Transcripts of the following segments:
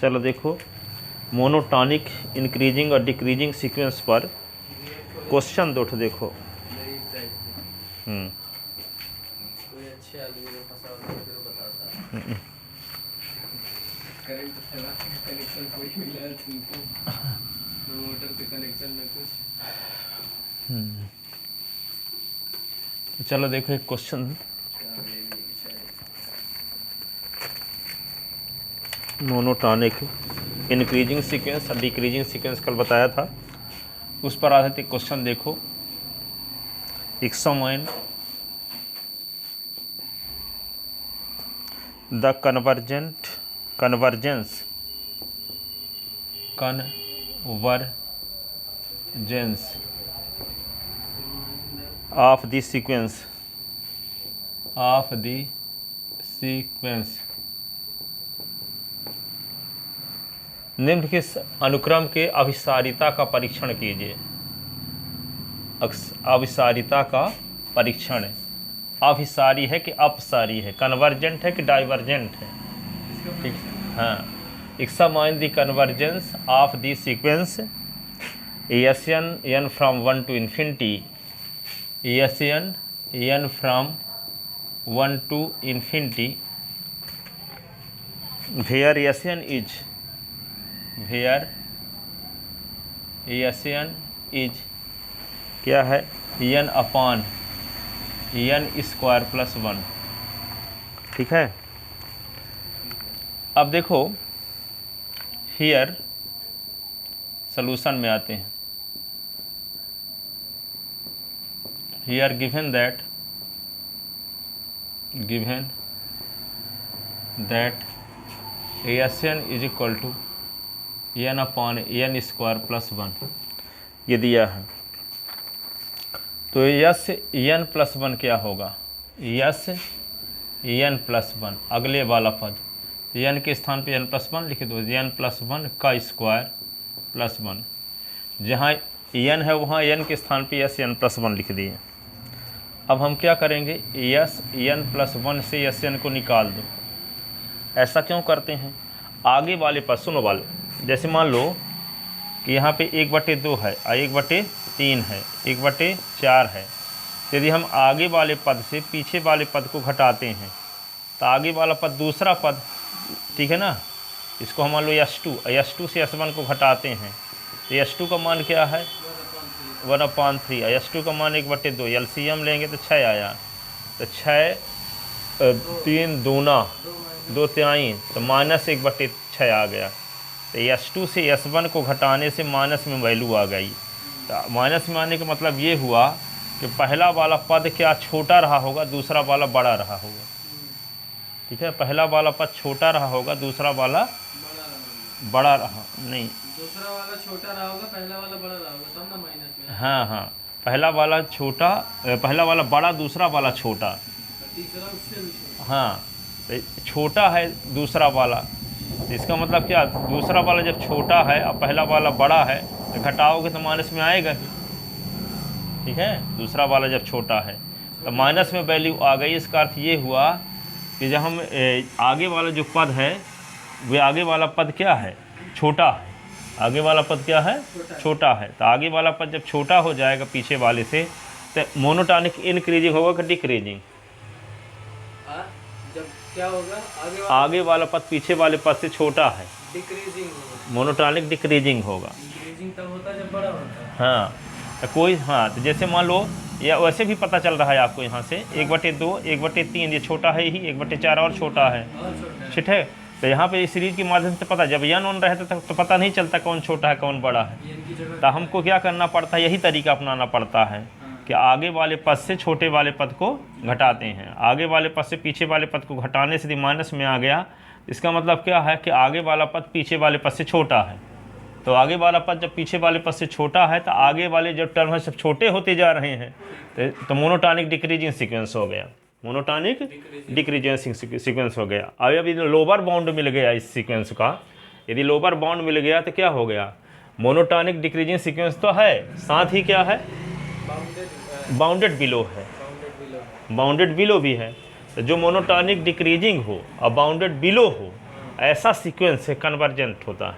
चलो देखो, monotonic increasing और डिक्रीजिंग सीक्वेंस पर क्वेश्चन दो ठो देखो। कोई अच्छे आदमी को फंसा होता है फिर वो बताता है। करंट चला कनेक्शन कोई मिला है तुमको, न मोटर पे कनेक्शन न कुछ। चलो देखो एक क्वेश्चन, मोनोटॉनिक इंक्रीजिंग सीक्वेंस और डिक्रीजिंग सीक्वेंस कल बताया था, उस पर आधारित क्वेश्चन देखो। Examine the convergence of the sequence निम्न के अनुक्रम के अभिसारिता का परीक्षण कीजिए। अभिसारिता का परीक्षण, अभिसारी है कि अपसारी है, कन्वर्जेंट है कि डाइवर्जेंट है, ठीक। हाँ, examine the convergence of the sequence S N N from 1 to infinity, S N N from 1 to infinity, where S N is क्या है, N upon N square plus 1, ठीक है। अब देखो हियर सॉल्यूशन में आते हैं। Here given that n is equal to n upon N square plus 1 ये दिया है, तो यस एन प्लस 1 क्या होगा, यस एन प्लस 1 अगले वाला पद, एन के स्थान पे एन प्लस 1 लिख दो, एन प्लस 1 का स्क्वायर प्लस 1, जहाँ एन है वहाँ एन के स्थान पे यस एन प्लस 1 लिख दिए। अब हम क्या करेंगे, यस एन प्लस 1 से यस एन को निकाल दो। ऐसा क्यों करते हैं, आगे वाले पद सुनो वाले, जैसे मान लो कि यहाँ पे 1/2 है और 1/3 है, 1/4 है। यदि हम आगे वाले पद से पीछे वाले पद को घटाते हैं तो आगे वाला पद दूसरा पद, ठीक है ना, इसको हम मान लो यस2 से यस1 को घटाते हैं तो यस2 का मान क्या है 1/3, यस2 का मान 1/2, एलसीएम लेंगे तो 6 आया, तो 6 3 दूना 2 तिहाई, तो -1/6 आ गया। तो यस2 से यस1 को घटाने से माइनस में वैल्यू आ गई। तो माइनस में आने का मतलब ये हुआ कि पहला वाला पद क्या छोटा रहा होगा, दूसरा वाला बड़ा रहा होगा, ठीक है। पहला वाला पद छोटा रहा होगा, दूसरा वाला बड़ा रहा नहीं, दूसरा वाला छोटा रहा होगा, पहला वाला बड़ा रहा होगा, तब ना माइनस में। हाँ, पहला वाला छोटा, पहला वाला बड़ा, दूसरा वाला छोटा, तीसरा उससे भी छोटा। हाँ, तो छोटा है दूसरा वाला, इसका मतलब क्या, दूसरा वाला जब छोटा है और पहला वाला बड़ा है तो घटाओगे तो माइनस में आएगा ही, ठीक है। दूसरा वाला जब छोटा है तो माइनस में वैल्यू आ गई। इसका अर्थ ये हुआ कि जब हम आगे वाला जो पद है वे आगे वाला पद क्या है, छोटा है, आगे वाला पद क्या है, छोटा है। तो आगे वाला पद जब छोटा हो जाएगा पीछे वाले से तो मोनोटॉनिक इंक्रीजिंग होगा कि डिक्रीजिंग, जब क्या होगा, आगे वाला पद पीछे वाले पद से छोटा है, डिक्रीजिंग होगा, मोनोटॉनिक डिक्रीजिंग होगा। डिक्रीजिंग तब होता है जब बड़ा होता है। हाँ, तो कोई, हाँ, तो जैसे मान लो या वैसे भी पता चल रहा है आपको यहाँ से 1/2 1/3 ये छोटा है ही, 1/4 और छोटा है, ठीक है। तो यहाँ पे इस सीरीज के माध्यम से पता, जब एन वन रहता था तो पता नहीं चलता कौन छोटा है कौन बड़ा है, तो हमको क्या करना पड़ता है, यही तरीका अपनाना पड़ता है कि आगे वाले पद से छोटे वाले पद को घटाते हैं। आगे वाले पद से पीछे वाले पद को घटाने से यदि माइनस में आ गया, इसका मतलब क्या है कि आगे वाला पद पीछे वाले पद से छोटा है। तो आगे वाला पद जब पीछे वाले पद से छोटा है तो आगे वाले जो टर्म है सब छोटे होते जा रहे हैं, तो मोनोटॉनिक डिक्रीजिंग सीक्वेंस हो गया, मोनोटॉनिक डिक्रीजिंग सीक्वेंस हो गया। अब यदि लोअर बाउंड मिल गया इस सीक्वेंस का, यदि लोअर बाउंड मिल गया तो क्या हो गया, मोनोटॉनिक डिक्रीजिंग सीक्वेंस तो है, साथ ही क्या है, बाउंडेड बिलो है, बाउंडेड बिलो भी है। तो जो मोनोटॉनिक डिक्रीजिंग हो और बाउंडेड बिलो हो ऐसा सीक्वेंस है कन्वर्जेंट होता है।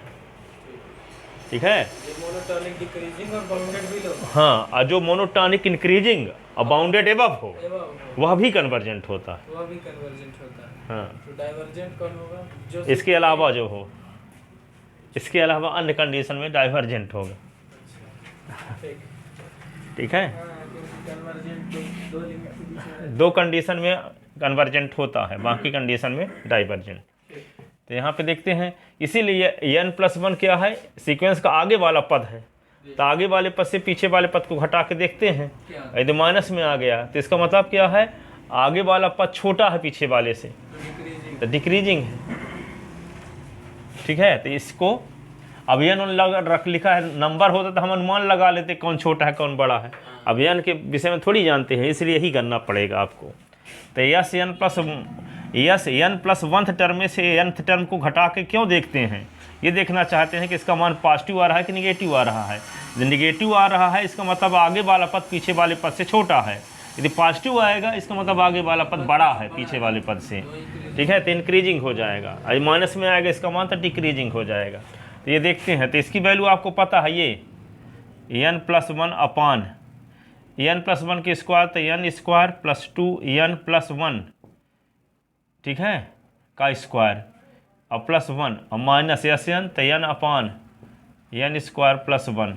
ठीक है, ये मोनोटोनिक डिक्रीजिंग और बाउंडेड भी लो। हाँ, और जो मोनोटॉनिक इंक्रीजिंग और बाउंडेड एबव हो एवं वह भी कन्वर्जेंट होता है। वह भी कन्वर्जेंट होता है। हाँ, तो डाइवर्जेंट कौन होगा? जो इसके अलावा जो हो, इसके अलावा अन्य कंडीशन में डाइवर्जेंट होगा। ठीक ठीक है, हाँ, क्योंकि कन्वर्जेंट दो लिमिट के बीच में दो कंडीशन में कन्वर्जेंट होता है, बाकी कंडीशन में डाइवर्जेंट। तो यहाँ पे देखते हैं, इसीलिए n+1 क्या है, सीक्वेंस का आगे वाला पद है। तो आगे वाले पद से पीछे वाले पद को घटा के देखते हैं, क्या यदि माइनस में आ गया तो इसका मतलब क्या है, आगे वाला पद छोटा है पीछे वाले से, तो डिक्रीजिंग तो डिक्रीजिंग है। ठीक है, तो इसको अब n रख लिखा है, नंबर होता तो हम अनुमान लगा लेते कौन छोटा है कौन बड़ा है। अब n के विषय में थोड़ी जानते हैं, इसलिए यही करना पड़ेगा आपको। तो n+1 टर्म में से nth टर्म को घटा के क्यों देखते हैं, ये देखना चाहते हैं कि इसका मान पॉजिटिव आ रहा है कि निगेटिव आ रहा है। यदि निगेटिव आ रहा है इसका मतलब आगे वाला पद पीछे वाले पद से छोटा है, यदि पॉजिटिव आएगा इसका मतलब आगे वाला पद बड़ा है पीछे वाले पद से। ठीक है, तो इंक्रीजिंग हो जाएगा। यदि माइनस में आएगा इसका मान तो डिक्रीजिंग हो जाएगा। तो ये देखते हैं, तो इसकी वैल्यू आपको पता है, ये n+1 अपान n+1 के स्क्वायर, तो n² + 2n+1, ठीक है, का स्क्वायर और +1 और माइनस n, तो n अपान n² + 1,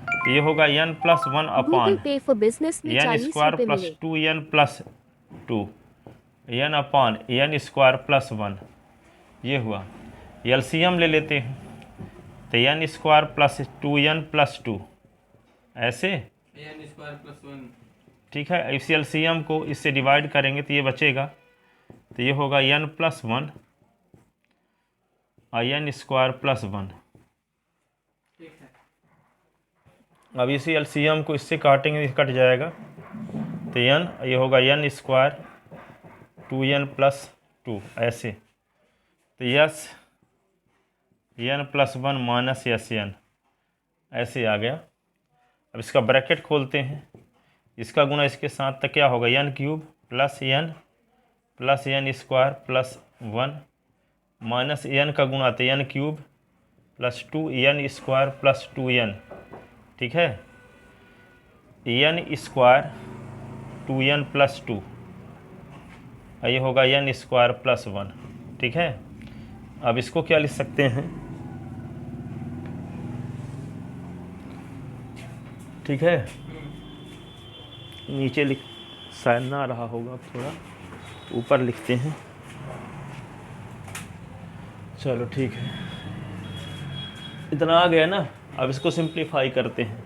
तो ये होगा n+1 अपान गूगल पे फॉर बिजनेस में n² 40 रुपए मिले। + 2n+2 n अपान n² + 1, ये हुआ। एलसीएम ले लेते हैं, तो n² + 2n+2 ऐसे, n² + 1 ठीक है। इस एलसीएम को इससे डिवाइड करेंगे तो ये बचेगा, तो ये होगा n+1 और n² + 1। ठीक है। अब इसी एलसीएम को इससे काटेंगे, ये कट जाएगा, तो n, ये होगा n² 2n+2 ऐसे, तो यस n+1 माइनस n ऐसे आ गया। अब इसका ब्रैकेट खोलते हैं, इसका गुना इसके साथ, तो क्या होगा n³ + n + n² + 1 minus n का गुना, तो n³ + 2n² + 2n, ठीक है, n² 2n + 2, ये होगा n² + 1, ठीक है। अब इसको क्या लिख सकते हैं, ठीक है, नीचे लिख, शायद ना रहा होगा, अब थोड़ा ऊपर लिखते हैं, चलो ठीक है, इतना आ गया ना। अब इसको सिंप्लीफाई करते हैं,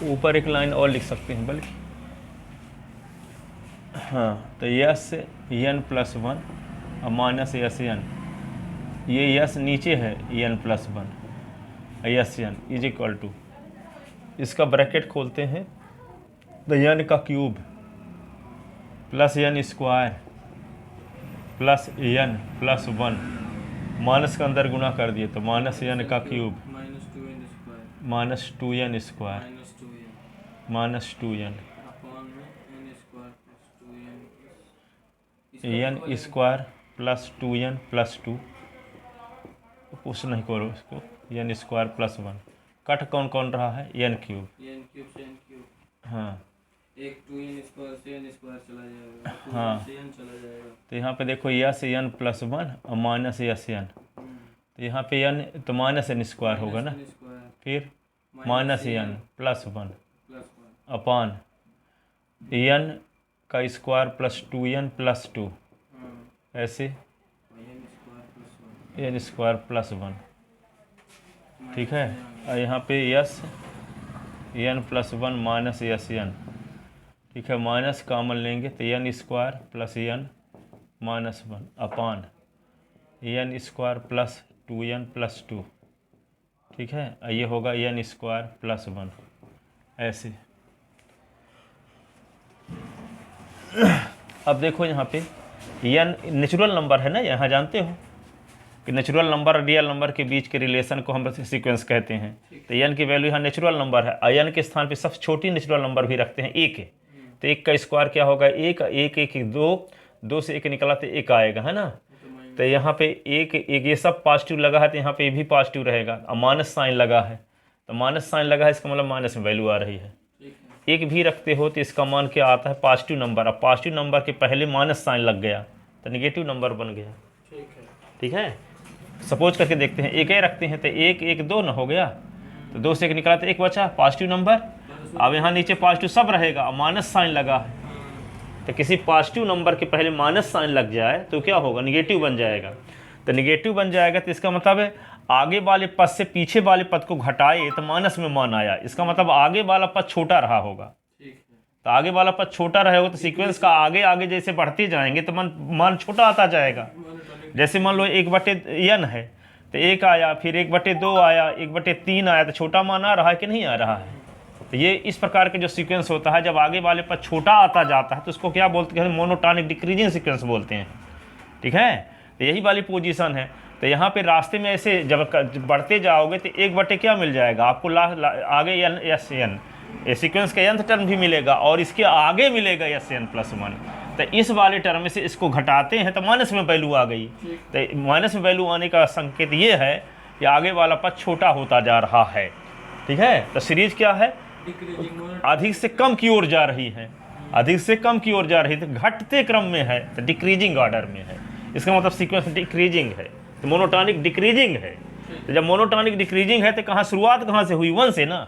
ऊपर एक लाइन और लिख सकते हैं बल्कि, हाँ, तो यस n+1 और माइनस n, ये यस नीचे है n+1 n is equal to, इसका ब्रैकेट खोलते हैं, तो n का क्यूब + n² + n + 1 माइनस का अंदर गुना कर दिए, तो -n का क्यूब -2n² -2n² -2n अपान में n² + 2n n² + 2n + 2, कुछ नहीं करो इसको, n² + 1 कट कौन कौन रहा है, n³ n³ से n³ हाँ, एक 2n² से n² चला जाएगा, 2n हाँ। से n चला जाएगा। तो यहाँ पे देखो यस n+1 और माइनस n, तो यहाँ पे n, तो -n² होगा ना, n², फिर -n +1 +1 अपान n का स्क्वायर + 2n + 2 ऐसे n² + 1, ठीक है। और यहाँ पे यस n+1 माइनस n, ठीक है, माइनस कॉमन लेंगे तो n² + n -1 अपान n² + 2n + 2, ठीक है, ये होगा n² + 1 ऐसे। अब देखो यहाँ पे n नेचुरल नंबर है ना, यहाँ जानते हो कि नेचुरल नंबर और रियल नंबर के बीच के रिलेशन को हम सीक्वेंस कहते हैं। तो n की वैल्यू यहाँ नेचुरल नंबर है, n के स्थान पे सबसे छोटी नेचुरल नंबर भी रखते हैं, 1 है, तो 1 का स्क्वायर क्या होगा, 1 1 1 2, 2 से 1 निकला तो 1 आएगा, है ना। तो यहाँ पे एक एक ये सब पॉजिटिव लगा है, तो यहाँ पे ये भी पॉजिटिव रहेगा। अब माइनस साइन लगा है, तो माइनस साइन लगा है, इसका मतलब माइनस में वैल्यू आ रही है। एक भी रखते हो तो इसका मान क्या आता है, पॉजिटिव नंबर। अब पॉजिटिव नंबर के पहले माइनस साइन लग गया तो नेगेटिव नंबर बन गया। ठीक है, सपोज करके देखते हैं, एक रखते हैं तो एक एक 2 ना हो गया, तो 2 से 1 निकाला तो 1 बचा, पॉजिटिव नंबर। अब यहाँ नीचे पॉजिटिव सब रहेगा, अब माइनस साइन लगा है, तो किसी पॉजिटिव नंबर के पहले माइनस साइन लग जाए तो क्या होगा, निगेटिव बन जाएगा। तो निगेटिव बन जाएगा तो इसका मतलब है आगे वाले पद से पीछे वाले पद को घटाए तो माइनस में मान आया, इसका मतलब आगे वाला पद छोटा रहा होगा। तो आगे वाला पद छोटा रहेगा तो सीक्वेंस का आगे आगे जैसे बढ़ते जाएंगे तो मान छोटा आता जाएगा। जैसे मान लो 1/n है तो 1 आया, फिर 1/2 आया, 1/3 आया, तो छोटा मान आ रहा है कि नहीं आ रहा है। तो ये इस प्रकार के जो सीक्वेंस होता है, जब आगे वाले पद छोटा आता जाता है तो उसको क्या बोलते हैं, मोनोटॉनिक डिक्रीजिंग सीक्वेंस बोलते हैं। ठीक है, तो यही वाली पोजीशन है। तो यहाँ पे रास्ते में ऐसे जब बढ़ते जाओगे तो 1 क्या मिल जाएगा आपको, आगे n ये सीक्वेंस का nth टर्म भी मिलेगा और इसके आगे मिलेगा n+1। तो इस वाले टर्म से इसको घटाते हैं तो माइनस में वैल्यू आ गई। तो माइनस में वैल्यू आने का संकेत ये है कि आगे वाला पद छोटा होता जा रहा है। ठीक है, तो सीरीज क्या है, अधिक से कम की ओर जा रही है, अधिक से कम की ओर जा रही है, तो घटते क्रम में है, तो डिक्रीजिंग ऑर्डर में है। इसका मतलब सीक्वेंस डिक्रीजिंग है, तो मोनोटॉनिक डिक्रीजिंग है। तो जब मोनोटॉनिक डिक्रीजिंग है तो कहाँ शुरुआत कहाँ से हुई, 1 से ना।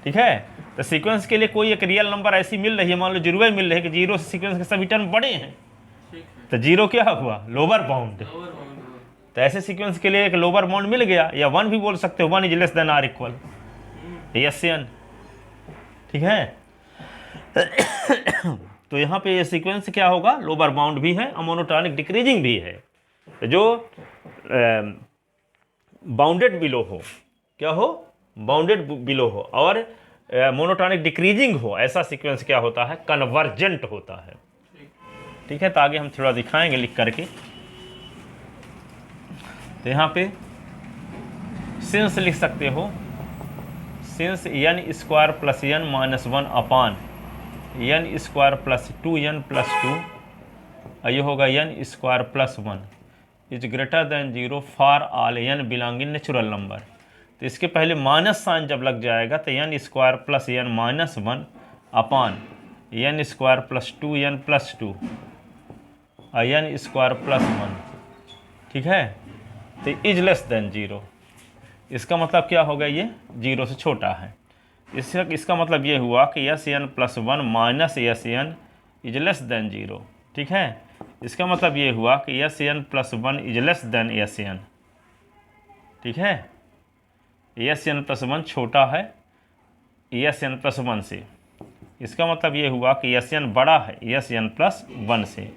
ठीक है, तो सीक्वेंस के लिए कोई एक रियल नंबर ऐसी मिल रही है, मान लो 0 मिल रही है कि 0 से सीक्वेंस के सभी टर्म बड़े हैं, तो 0 क्या हुआ, लोअर बाउंड। तो ऐसे सीक्वेंस के लिए एक लोअर बाउंड मिल गया, या 1 भी बोल सकते हो, 1 is less than or equal SN। ठीक है, तो यहाँ पे ये सीक्वेंस क्या होगा, लोअर बाउंड भी है और मोनोटॉनिक डिक्रीजिंग भी है। तो जो बाउंडेड बिलो हो, क्या हो, बाउंडेड बिलो हो, और मोनोटॉनिक डिक्रीजिंग हो, ऐसा सीक्वेंस क्या होता है, कन्वर्जेंट होता है। ठीक है, तो आगे हम थोड़ा दिखाएंगे लिख करके। तो यहाँ पे सिंस लिख सकते हो, सिंस n² + n - 1 अपान n² + 2n+2, ये होगा n² + 1 is greater than 0 for all n belonging natural number. तो इसके पहले माइनस साइन जब लग जाएगा तो n² + n - 1 अपान n² + 2n+2 और n² + 1। ठीक है, तो इज लेस देन 0, इसका मतलब क्या होगा, ये 0 से छोटा है। इसका मतलब ये हुआ कि Sn+1 minus Sn is less then 0। ठीक है, इसका मतलब ये हुआ कि Sn+1 is less than Sn। ठीक है, Sn+1 छोटा है Sn+1 से, इसका मतलब ये हुआ कि Sn बड़ा है Sn+1 से।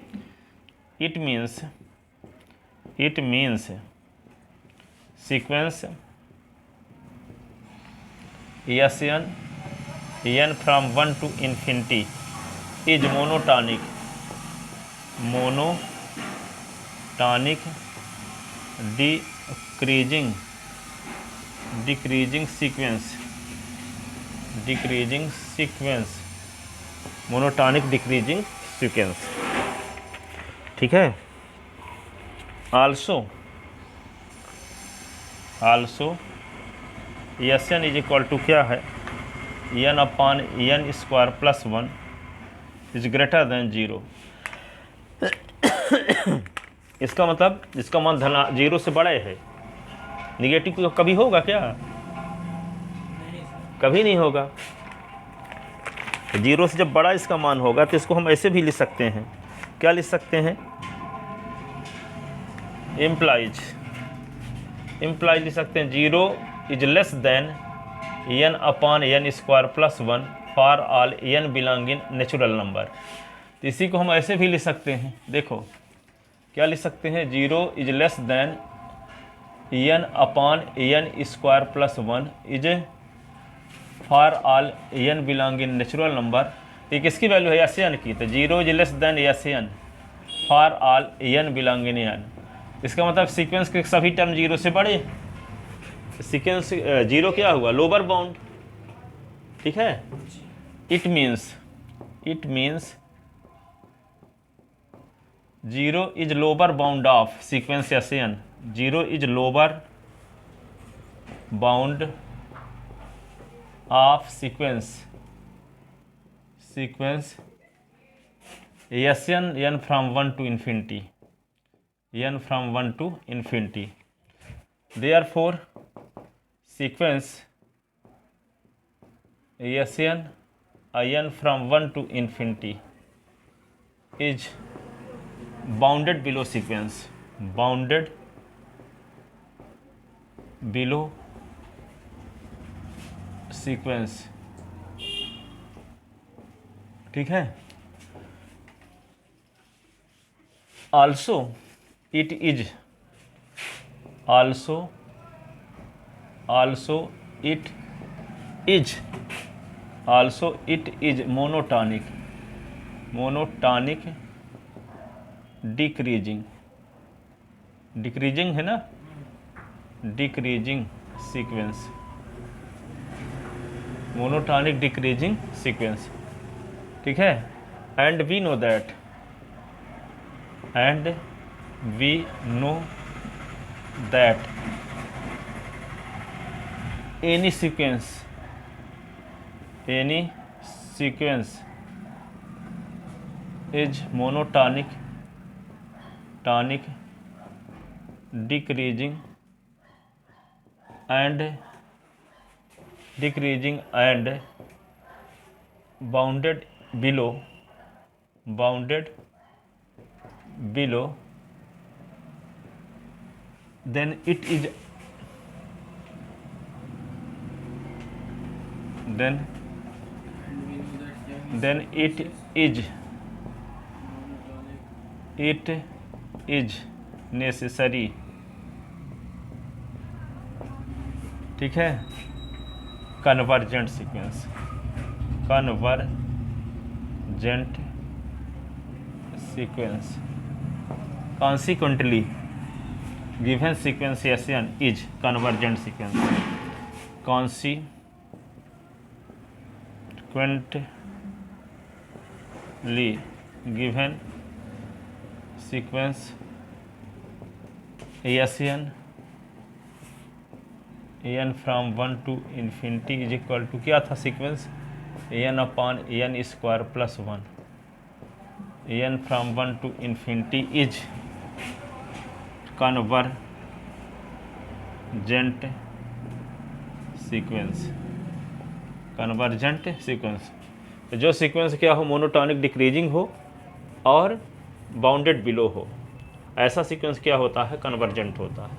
It means sequence n from 1 to infinity is monotonic decreasing sequence monotonic decreasing sequence। ठीक है, also Sn is equal to क्या है, n/n² + 1 इज ग्रेटर देन 0। इसका मतलब इसका मान 0 से बड़े है। निगेटिव कभी होगा क्या, कभी नहीं होगा। 0 से जब बड़ा इसका मान होगा तो इसको हम ऐसे भी लिख सकते हैं, क्या लिख सकते हैं, इम्प्लाइज लिख सकते हैं 0 is less then n/n² + 1 for all n belonging natural number. तो इसी को हम ऐसे भी लिख सकते हैं, देखो क्या लिख सकते हैं, 0 is less then n/n² + 1 is for all n belonging natural number. ये किसकी वैल्यू है, Sn की। तो 0 is less than Sn for all n belonging n। इसका मतलब सीक्वेंस के सभी टर्म 0 से बड़े, सीक्वेंस 0 क्या हुआ, लोअर बाउंड। ठीक है, it means 0 is lower bound of sequence SN, 0 is lower bound of sequence SN n from 1 to infinity, n from 1 to infinity. Therefore sequence SN n from 1 to infinity is bounded below sequence, bounded below sequence. ठीक है. Also it is monotonic decreasing है ना, decreasing sequence, monotonic decreasing sequence. ठीक है. and we know that any sequence is monotonic decreasing and bounded below then it is necessary. ठीक है. convergent sequence consequently given sequence SN is convergent sequence. Consequently given sequence SN n from 1 to infinity is equal to क्या था sequence n upon n square plus 1, n from 1 to infinity is convergent sequence. जो sequence क्या हो, monotonic decreasing हो और bounded below हो, ऐसा sequence क्या होता है, कन्वर्जेंट होता है.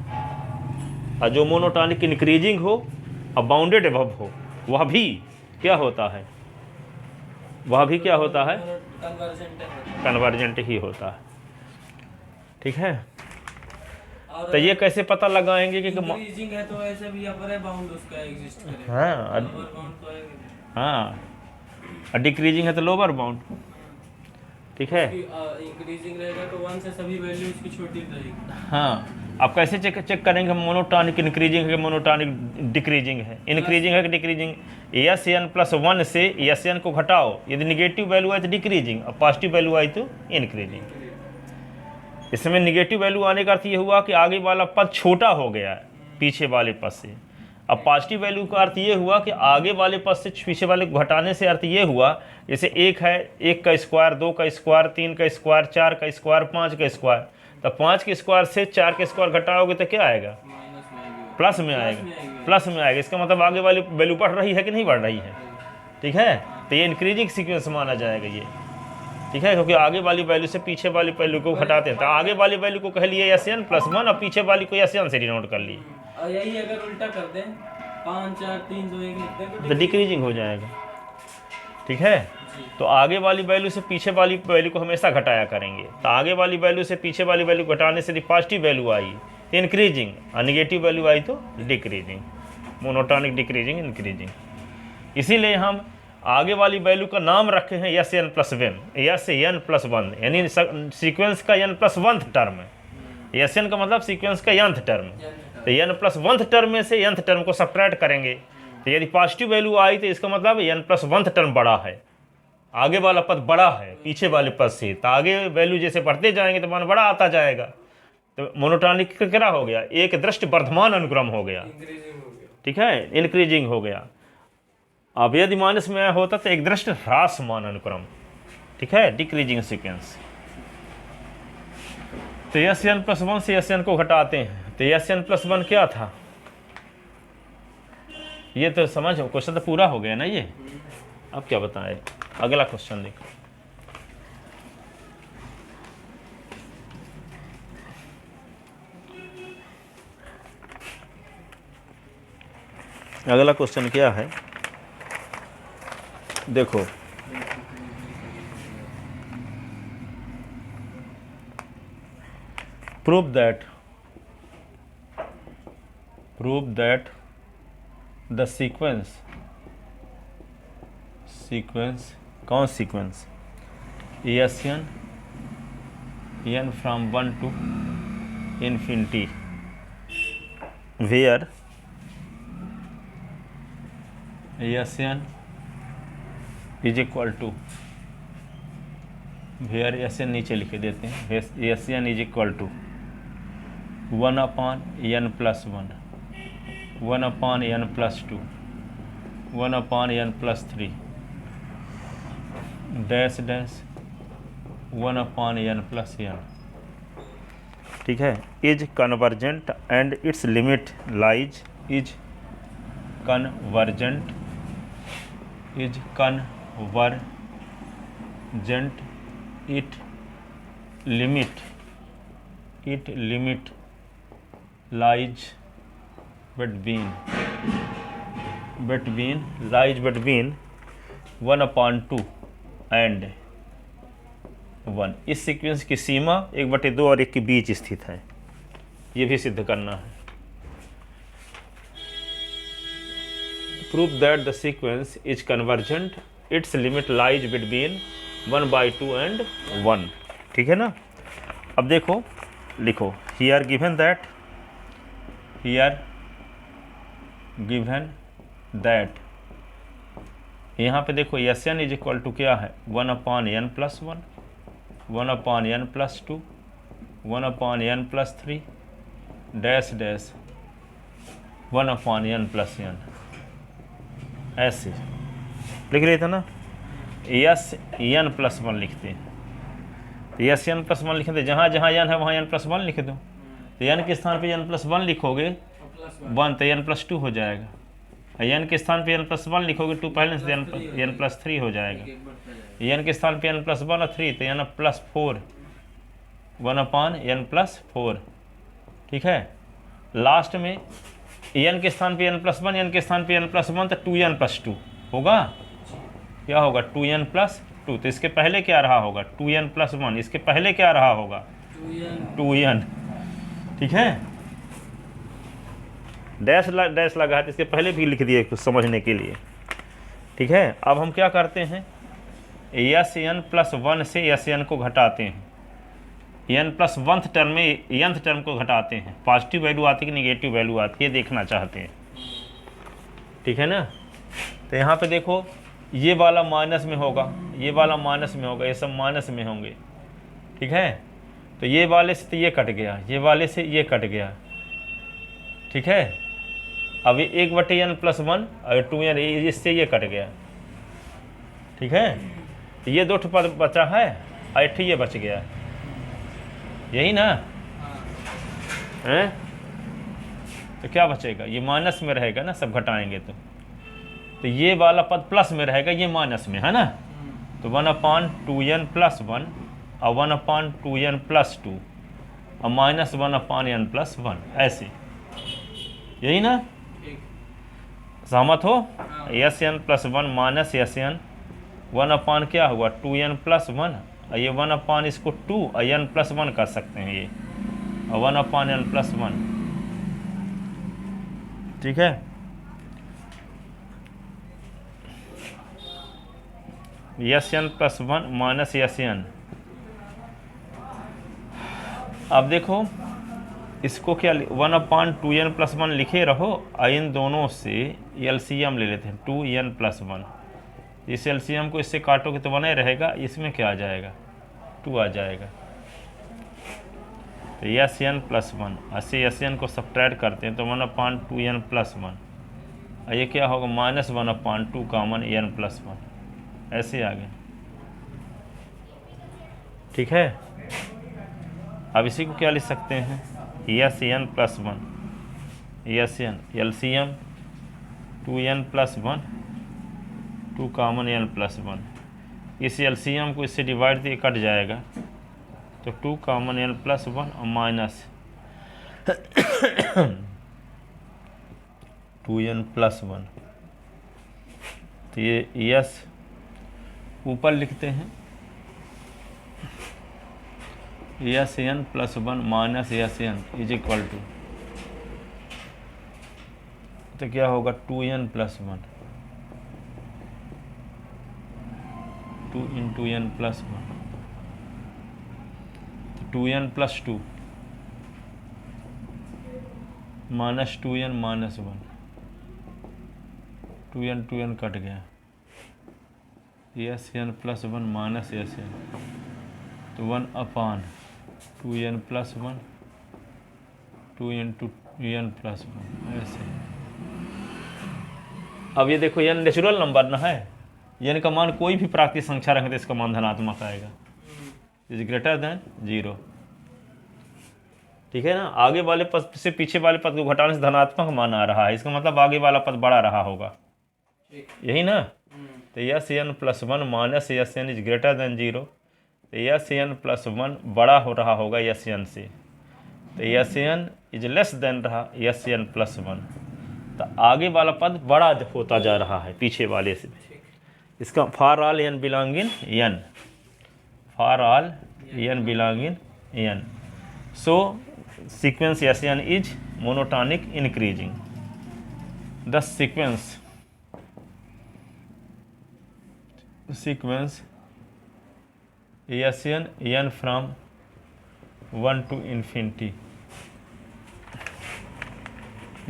और जो मोनोटॉनिक इंक्रीजिंग हो और बाउंडेड अबव हो, वह भी क्या होता है, कन्वर्जेंट ही होता है. ठीक है. तो ये कैसे पता लगाएंगे कि इंक्रीजिंग है तो ऐसे भी अपर है बाउंड उसका एग्जिस्ट करेगा. हाँ, और डिक्रीजिंग है तो लोअर बाउंड. ठीक है. इंक्रीजिंग रहेगा तो 1 से सभी वैल्यू उसकी छोटी रहेगी. हाँ. आप कैसे चेक करेंगे मोनोटॉनिक इंक्रीजिंग है कि मोनोटॉनिक डिक्रीजिंग है, इंक्रीजिंग है कि डिक्रीजिंग. SN+1 से SN को घटाओ, यदि निगेटिव वैल्यू आए तो डिक्रीजिंग और पॉजिटिव वैल्यू आई तो इंक्रीजिंग. इसमें निगेटिव वैल्यू आने का अर्थ ये हुआ कि आगे वाला पद छोटा हो गया है पीछे वाले पद से. अब पॉजिटिव वैल्यू का अर्थ ये हुआ कि आगे वाले पद से पीछे वाले को घटाने से अर्थ ये हुआ, जैसे 1 है, 1 का स्क्वायर, 2 का स्क्वायर, 3 का स्क्वायर, 4 का स्क्वायर, 5 का स्क्वायर. तो 5 के स्क्वायर से 4 के स्क्वायर घटाओगे तो क्या आएगा, प्लस में आएगा. इसका मतलब आगे वाली वैल्यू बढ़ रही है कि नहीं बढ़ रही है. ठीक है. तो ये इंक्रीजिंग सीक्वेंस माना जाएगा ये. ठीक है. क्योंकि आगे वाली वैल्यू से पीछे वाली वैल्यू को घटाते हैं, तो आगे वाली वैल्यू को कह लिए SN+1 और पीछे वाली को SN से डिनोट कर लिए. और यही अगर उल्टा कर दें 5 4 3 2 1 लिख दें तो डिक्रीजिंग हो जाएगा. ठीक है. तो आगे वाली वैल्यू से पीछे वाली वैल्यू को हमेशा घटाया करेंगे. तो आगे वाली वैल्यू से पीछे वाली वैल्यू घटाने से यदि पॉजिटिव वैल्यू आई तो इंक्रीजिंग और निगेटिव वैल्यू आई तो डिक्रीजिंग. Monotonic decreasing increasing. इसीलिए हम आगे वाली वैल्यू का नाम रखे हैं SN+1, यानी सीक्वेंस का n+1th टर्म है. SN का मतलब सीक्वेंस का nth टर्म. तो n+1th टर्म में से nth टर्म को सब्ट्रैक्ट करेंगे, तो यदि पॉजिटिव वैल्यू आई तो इसका मतलब n+1th टर्म बड़ा है. आगे वाला पद बड़ा है पीछे वाले पद से, तो आगे वैल्यू जैसे बढ़ते जाएंगे तो मान बड़ा आता जाएगा। तो मोनोटॉनिक का क्या हो गया, एक दृष्ट वर्धमान अनुक्रम हो गया, इंक्रीजिंग हो गया। ठीक है, इंक्रीजिंग हो गया। अब यदि माइनस में होता तो एक दृष्ट ह्रासमान अनुक्रम, ठीक है, डिक्रीजिंग सीक्वेंस। तो Sn प्लस 1 से Sn को घटाते हैं, तो Sn प्लस 1 क्या था, ये तो समझ, क्वेश्चन तो पूरा हो गया ना ये। अब क्या बताएं, अगला क्वेश्चन देखो। अगला क्वेश्चन क्या है, देखो prove that the sequence कौन sequence Sn n from 1 to infinity where Sn is equal to, where Sn नीचे लिखे देते हैं, Sn is equal to 1 upon n plus 1, 1 upon n plus 2, 1 upon n plus 3, dash dash 1 upon n plus n, ठीक है, is convergent and it's limit lies, is convergent it limit lies between 1 upon 2 and 1। इस sequence की सीमा 1/2 और 1 के बीच स्थित है, ये भी सिद्ध करना है। Prove that the sequence is convergent, it's limit lies between 1/2 and 1, ठीक है ना। अब देखो लिखो, हियर गिवन दैट, यहाँ पे देखो Sn इज इक्वल टू क्या है, 1 upon n plus 1, 1 upon n plus 2, 1 upon n plus 3, dash dash 1 upon n plus n, ऐसे लिख लेते ना। n plus 1 लिखते हैं, तो Sn plus 1 लिखते, जहाँ जहाँ n है वहाँ n plus 1 लिख दो। तो n के स्थान पे n plus 1 लिखोगे 1, तो n plus 2 हो जाएगा। n के स्थान पे n plus 1 लिखोगे 2 पहले से n plus 3 हो जाएगा। n के स्थान पे n plus 1 और 3, तो n plus 4, 1 upon n plus 4, ठीक है। लास्ट में n के स्थान पे n plus 1, n के स्थान पे n plus 1, तो 2n plus 2 होगा, क्या होगा 2n plus 2। तो इसके पहले क्या रहा होगा 2n plus 1, इसके पहले क्या रहा होगा 2n, ठीक है। डैश लगा है तो इसके पहले भी लिख दिए कुछ समझने के लिए, ठीक है। अब हम क्या करते हैं, Sn plus 1 से Sn को घटाते हैं, n plus 1th टर्म में nth टर्म को घटाते हैं, पॉजिटिव वैल्यू आती है कि निगेटिव वैल्यू आती है, ये देखना चाहते हैं, ठीक है ना। तो यहाँ पे देखो, ये वाला माइनस में होगा, ये वाला माइनस में होगा, ये सब माइनस में होंगे, ठीक है। तो ये वाले से तो ये कट गया, ये वाले से ये कट गया, ठीक है। अब ये 1/n plus 1 और 2n, इससे ये कट गया, ठीक है। तो ये 2 पद बचा है और 1 ये बच गया, यही ना है। तो क्या बचेगा, ये माइनस में रहेगा ना, सब घटाएंगे तो ये वाला पद प्लस में रहेगा, ये माइनस में है ना। तो 1 upon 2n plus 1 और 1 upon 2n plus 2 और माइनस 1 upon n plus 1, ऐसे, यही ना, सहमत हो। Sn plus 1 minus Sn 1 upon क्या हुआ 2n plus 1, और ये 1 upon इसको 2 और n plus 1 कर सकते हैं ये, और 1 upon n plus 1, ठीक है। Sn plus 1 minus Sn। अब देखो इसको क्या 1 upon 2n plus 1 लिखे रहो, और इन दोनों से LCM ले लेते हैं 2n plus 1, इस एलसीएम को इससे काटोगे तो 1 ही रहेगा, इसमें क्या आ जाएगा 2 आ जाएगा। तो एस एन प्लस 1 ऐसे एस एन को सब्ट्रैक्ट करते हैं तो 1/2n प्लस 1, और ये क्या होगा -1/2 कॉमन n प्लस 1, ऐसे आ गया। ठीक है, अब इसी को क्या लिख सकते हैं S N plus 1 S N LCM 2n plus 1 2 common n plus 1, इस एलसीएम को इससे डिवाइड दिए कट जाएगा तो 2 कॉमन n प्लस 1 और माइनस 2n प्लस 1। तो ये यस ऊपर लिखते हैं S N plus 1 minus S N is equal to, तो क्या होगा 2n plus 1 2 into n plus 1, तो 2n plus 2 minus 2n minus 1, 2n कट गया, S N plus 1 minus S N, तो 1/2n plus 1 2 into n plus 1 ऐसे। अब ये देखो n नेचुरल नंबर ना है, n का मान कोई भी प्राकृतिक संख्या रखें तो इसका मान धनात्मक आएगा, इज ग्रेटर देन 0। ठीक है ना, आगे वाले पद से पीछे वाले पद को घटाने से धनात्मक मान आ रहा है, इसका मतलब आगे वाला पद बड़ा रहा होगा, यही ना। तो S N plus 1 minus S N is greater than 0, तो एस एन प्लस 1 बड़ा हो रहा होगा एस एन से, तो S N is less than रहा एस एन प्लस 1, तो आगे वाला पद बड़ा होता जा रहा है पीछे वाले से। इसका for all n belong in n, for all n belong in n, so sequence S N is monotonic increasing. The sequence S N n from 1 to infinity,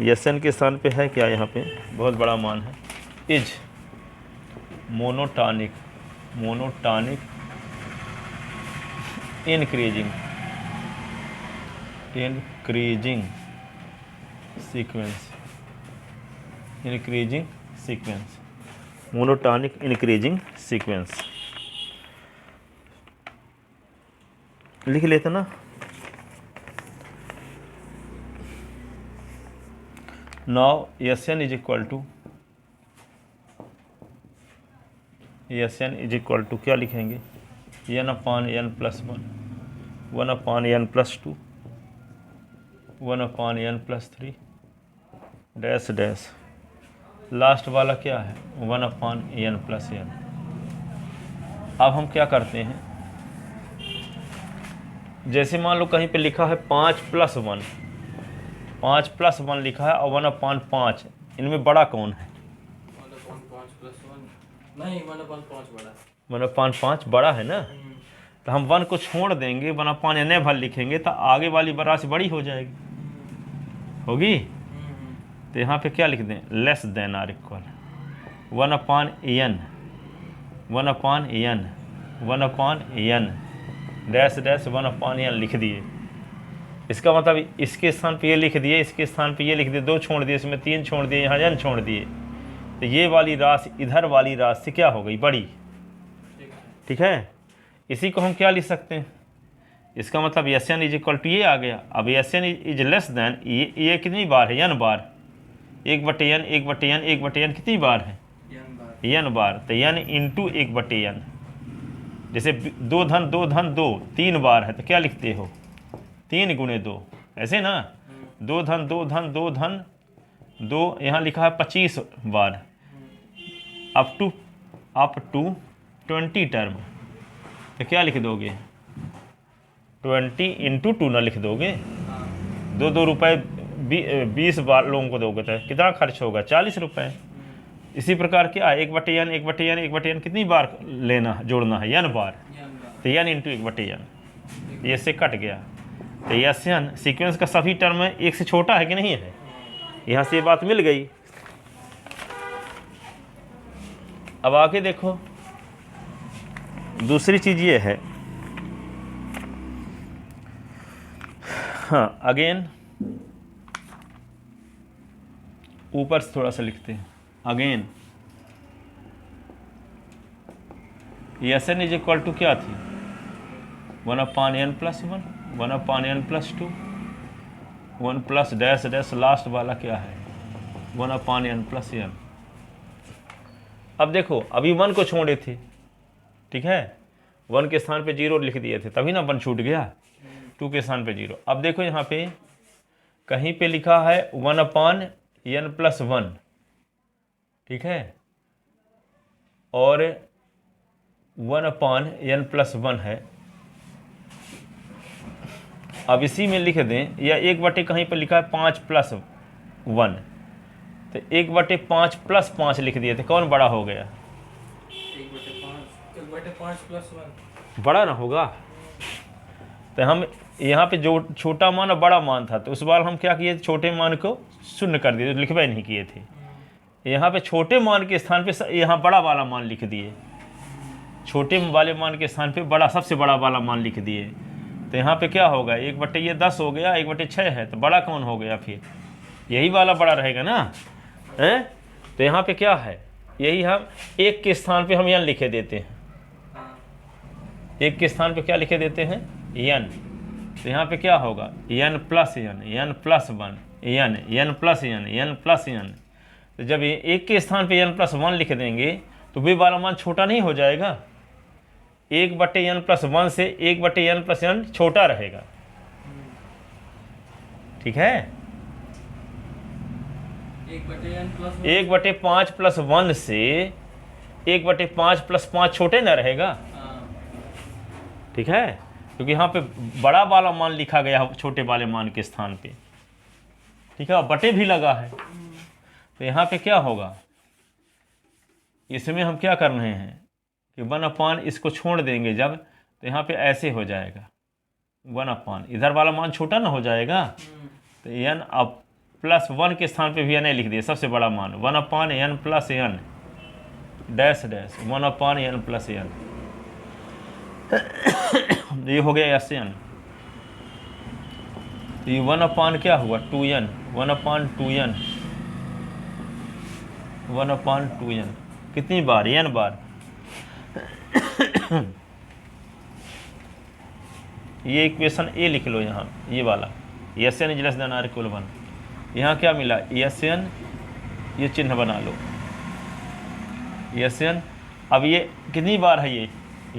S N के स्थान पे है क्या यहाँ पे बहुत बड़ा मान है, is monotonic increasing sequence monotonic increasing sequence लिख लेते ना। Now S N is equal to क्या लिखेंगे n/n plus 1 1/n plus 2 1/n plus 3 dash dash, last वाला क्या है 1/n प्लस n। अब हम क्या करते हैं, जैसे मान लो कहीं पे लिखा है 5 प्लस 1 लिखा है और 1/5, इनमें बड़ा कौन है 1/5 बड़ा है ना, तो हम 1 को छोड़ देंगे 1/n भर लिखेंगे तो आगे वाली राशि बड़ी हो जाएगी, होगी। तो यहाँ पे क्या लिख दें less than or equal 1/n dash dash 1/n लिख दिए। इसका मतलब इसके स्थान पे ये लिख दिए, इसके स्थान पे ये लिख दिए, 2 छोड़ दिए, इसमें 3 छोड़ दिए, यहाँ n छोड़ दिए, तो ये वाली राशि इधर वाली राशि क्या हो गई बड़ी। ठीक है, इसी को हम क्या लिख सकते हैं, इसका मतलब S N is equal to ये आ गया। अब S N is less than ये कितनी बार है n बार, 1/n कितनी बार है n बार, तो n इंटू 1/n, जैसे 2 धन 2 3 बार है तो क्या लिखते हो 3 गुणे 2, ऐसे ना 2 धन 2 यहाँ लिखा है 25 बार, अप टू 20 टर्म, तो क्या लिख दोगे 20 इंटू 2 ना लिख दोगे, 2 रुपये 20 बार लोगों को दोगे तो कितना खर्च होगा 40 रुपये। इसी प्रकार क्या 1/n कितनी बार लेना जोड़ना है n बार, तो n इंटू 1/n, ये से कट गया। तो एस एन सीक्वेंस का सभी टर्म है 1 से छोटा है कि नहीं है, यहाँ से ये बात मिल गई। अब आके देखो, दूसरी चीज़ ये है, हाँ अगेन ऊपर से थोड़ा सा लिखते हैं, again S N is equal to क्या थी, 1/n+1, 1/n+2, 1 plus dash dash last वाला क्या है 1/n+n। अब देखो अभी 1 को छोड़े थे, ठीक है, 1 के स्थान पे 0 लिख दिए थे, तभी ना 1 छूट गया, 2 के स्थान पे 0। अब देखो यहाँ पे कहीं पे लिखा है 1/n+1, ठीक है, और 1/n+1 है। अब इसी में लिख दें, या 1/, कहीं पर लिखा है 5+1, तो 1/5+5 लिख दिए थे, कौन बड़ा हो गया, 1/5 बड़ा ना होगा। तो हम यहाँ पे जो छोटा मान और बड़ा मान था, तो उस बार हम क्या किए, छोटे मान को शून्य कर दिए, लिखवा नहीं किए थे। यहाँ पे छोटे मान के स्थान पे यहाँ बड़ा वाला मान लिख दिए, छोटे वाले मान के स्थान पे बड़ा, सबसे बड़ा वाला मान लिख दिए। तो यहाँ पे क्या होगा, 1/10 हो गया, 1/6 है, तो बड़ा कौन हो गया, फिर यही वाला बड़ा रहेगा ना, हैं। तो यहाँ पे क्या है, यही हम 1 के स्थान पे हम n लिखे देते हैं, 1 के स्थान पे क्या लिखे देते हैं, n। तो यहाँ पे क्या होगा, n+n, n+1, n+n। तो जब ये 1 के स्थान पे n+1 लिख देंगे तो वे वाला मान छोटा नहीं हो जाएगा, 1/n+1 से 1/n+n छोटा रहेगा, ठीक है। 1/5+1 से 1/5+5 छोटे ना रहेगा, ठीक है, क्योंकि यहाँ पे बड़ा वाला मान लिखा गया छोटे वाले मान के स्थान पे, ठीक है, और बटे भी लगा है। तो यहाँ पे क्या होगा, इसमें हम क्या कर रहे हैं कि 1/, इसको छोड़ देंगे जब, तो यहाँ पे ऐसे हो जाएगा 1/, इधर वाला मान छोटा ना हो जाएगा, तो n अब +1 के स्थान पे भी n लिख दिए, सबसे बड़ा मान 1/n+n डैश डैश 1/n+n। ये हो गया Sn। तो ये 1/, क्या हुआ 2n, 1/2n, 1/2n कितनी बार, n बार। ये इक्वेशन ए लिख लो यहाँ, ये वाला Sn > r = 1। यहाँ क्या मिला, Sn, ये चिन्ह बना लो Sn। अब ये कितनी बार है, ये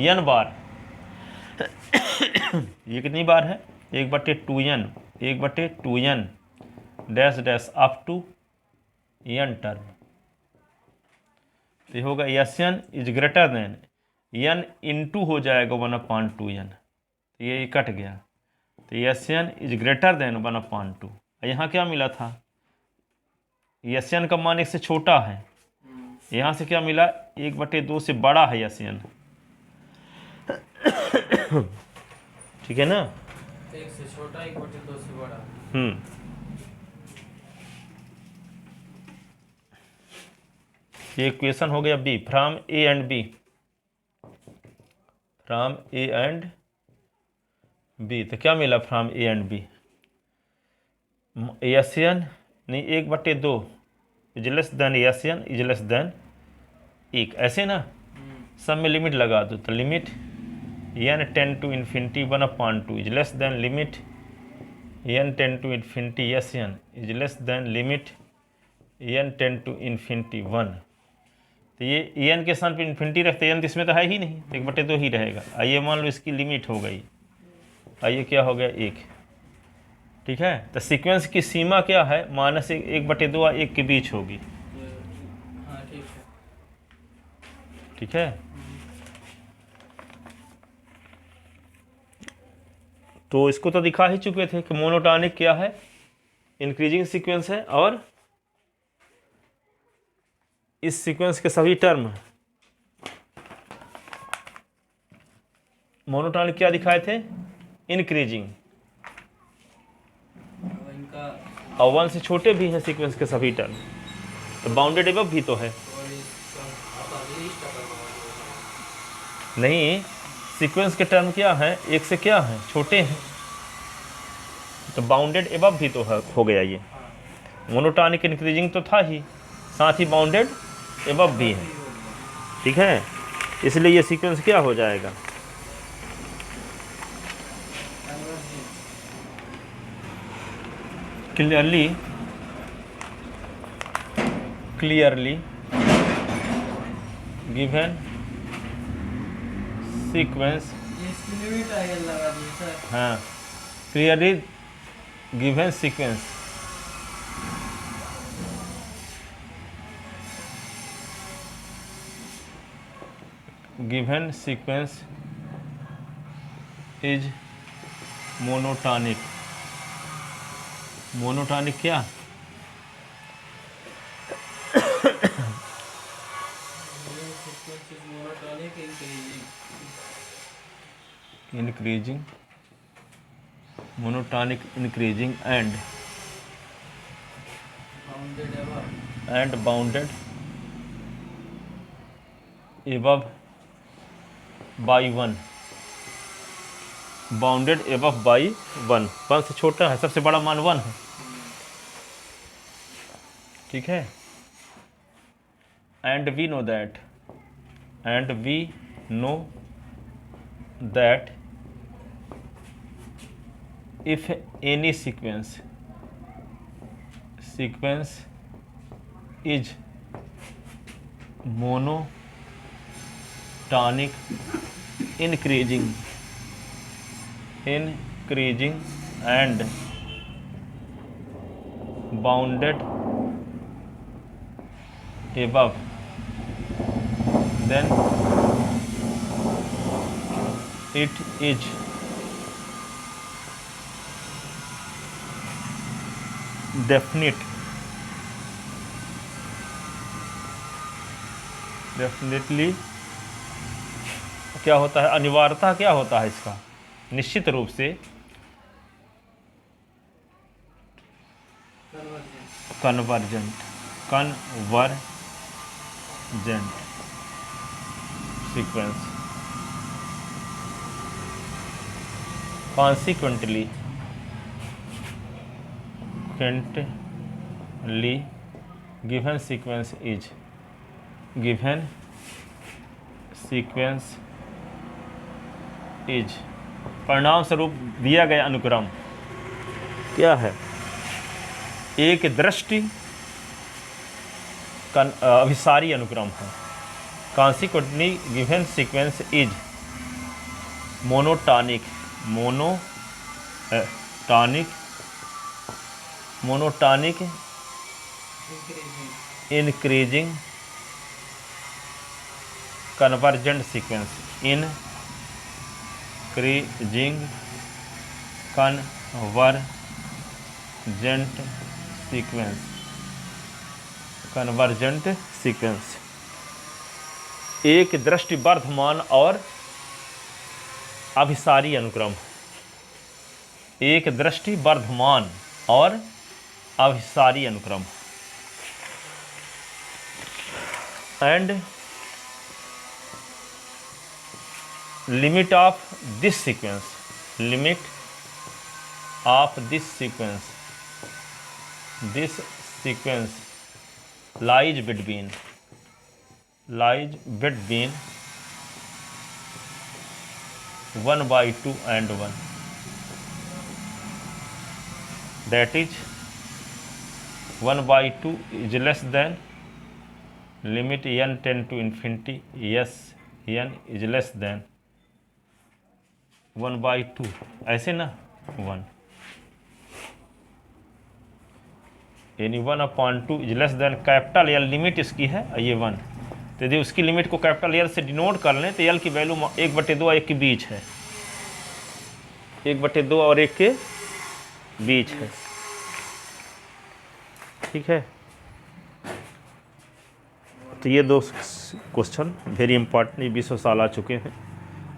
n बार, ये कितनी बार है 1/2n, 1/2n dash dash up to n term. तो ये होगा Sn is greater than n into हो जाएगा 1/2n, तो ये कट गया, तो Sn इज ग्रेटर देन 1/2। यहाँ क्या मिला था, Sn का मान 1 से छोटा है, यहाँ से क्या मिला 1/2 से बड़ा है Sn, ठीक है ना, 1 से छोटा 1/2 से बड़ा। ये इक्वेशन हो गया B, from A and B, from A and B. तो क्या मिला from A and B, Sn नहीं 1/2 is less than Sn is less than 1, ऐसे ना, सब में लिमिट लगा दो, तो limit n tend to infinity 1/2 is less than limit n tend to infinity Sn is less than limit n tend to infinity 1। तो ये n के स्थान पे इन्फिनिटी रखते, n इसमें तो है ही नहीं, 1/2 ही रहेगा। आइए मान लो इसकी लिमिट हो गई, आइए क्या हो गया 1, ठीक है। तो सीक्वेंस की सीमा क्या है, -1/2 और 1 के बीच होगी, हाँ ठीक है, ठीक है। तो इसको तो दिखा ही चुके थे कि मोनोटॉनिक क्या है, इंक्रीजिंग सीक्वेंस है, और इस सीक्वेंस के सभी टर्म मोनोटॉनिक क्या दिखाए थे, इंक्रीजिंग, अब इनका और 1 से छोटे भी हैं सीक्वेंस के सभी टर्म, तो बाउंडेड एबव भी तो है। और इसका आप अगली नहीं, सीक्वेंस के टर्म क्या है, एक से क्या है, छोटे हैं, तो बाउंडेड एबव भी तो हो गया ये। मोनोटॉनिक इंक्रीजिंग तो था ही, साथ ही बाउंडेड एबव भी है, ठीक है। इसलिए ये सीक्वेंस क्या हो जाएगा, क्लियरली गिवन सीक्वेंस, ये इसकी लिमिट आगे लगा दी सर। हाँ, clearly given sequence given sequence is monotonic। Monotonic क्या, increasing, monotonic increasing and bounded above by one, bounded above by one, one से छोटा है, सबसे बड़ा मान वन है, ठीक है। And we know that if any sequence is monotonic increasing and bounded above, then it is definitely क्या होता है, अनिवार्यता क्या होता है इसका, निश्चित रूप से convergent sequence. Consequently given sequence is परिणाम स्वरूप दिया गया अनुक्रम क्या है, एक दृष्टि अभिसारी अनुक्रम है। Consequently given sequence is monotonic increasing convergent sequence, increasing convergent sequence, एक दृष्टि वर्धमान और अभिसारी अनुक्रम, एक दृष्टि वर्धमान और अभिसारी अनुक्रम। And limit of this sequence lies between 1/2 and 1, that is 1/2 is less than limit n tend to infinity, yes n is less than 1/2, ऐसे ना 1, यानी 1/2 is less then capital L, limit इसकी है ये 1, तो यदि उसकी लिमिट को कैपिटल एल से डिनोट कर लें तो एल की वैल्यू 1/2 और 1 के बीच है, 1/2 और 1 के बीच है, ठीक है। तो ये दो क्वेश्चन वेरी इंपॉर्टेंट 20 साल आ चुके हैं,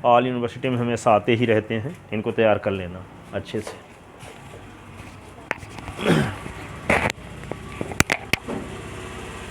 ऑल यूनिवर्सिटी में हमेशा आते ही रहते हैं, इनको तैयार कर लेना अच्छे से।